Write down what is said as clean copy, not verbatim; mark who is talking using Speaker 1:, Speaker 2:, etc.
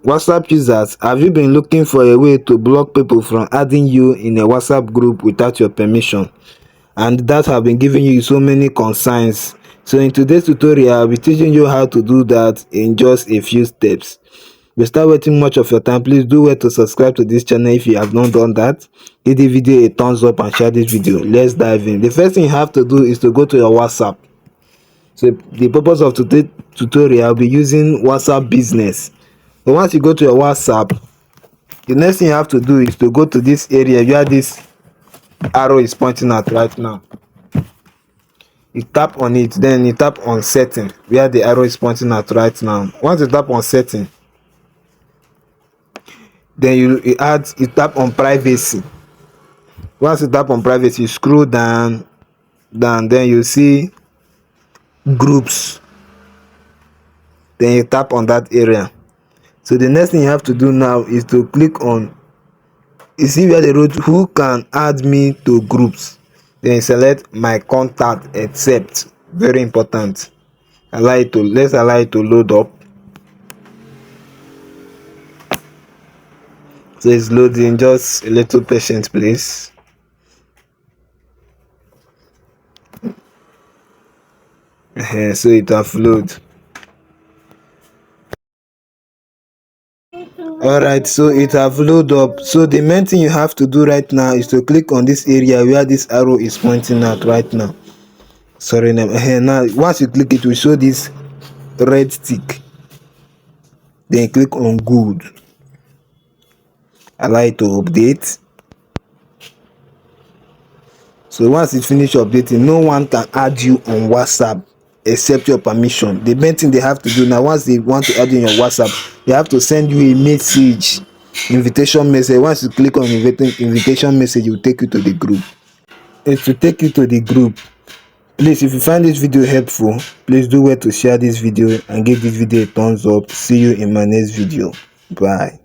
Speaker 1: WhatsApp users, have you been looking for a way to block people from adding you in a WhatsApp group without your permission? And that have been giving you so many concerns. So in today's tutorial, I'll be teaching you how to do that in just a few steps. Without wasting much of your time, please do well to subscribe to this channel if you have not done that. Give the video a thumbs up and share this video. Let's dive in. The first thing you have to do is to go to your WhatsApp. So the purpose of today's tutorial, I'll be using WhatsApp Business. So once you go to your WhatsApp, the next thing you have to do is to go to this area where this arrow is pointing at right now. You tap on it, then you tap on setting where the arrow is pointing at right now. Once you tap on setting, then you tap on privacy. Once you tap on privacy, you scroll down, then you see groups, then you tap on that area. So the next thing you have to do now is to click on, you see where they wrote who can add me to groups, then you select my contact except. Very important. Let's allow it to load up. So it's loading, just a little patience please. So it have load. Alright, so it have load up. So the main thing you have to do right now is to click on this area where this arrow is pointing at right now. Sorry, now once you click, it will show this red tick. Then you click on good. Allow it to update. So once it finish updating, no one can add you on WhatsApp except your permission. The main thing they have to do now, once they want to add you in your WhatsApp, they have to send you a message, invitation message. Once you click on invitation message, it will take you to the group. It will take you to the group. Please, if you find this video helpful, please do well to share this video and give this video a thumbs up. See you in my next video. Bye.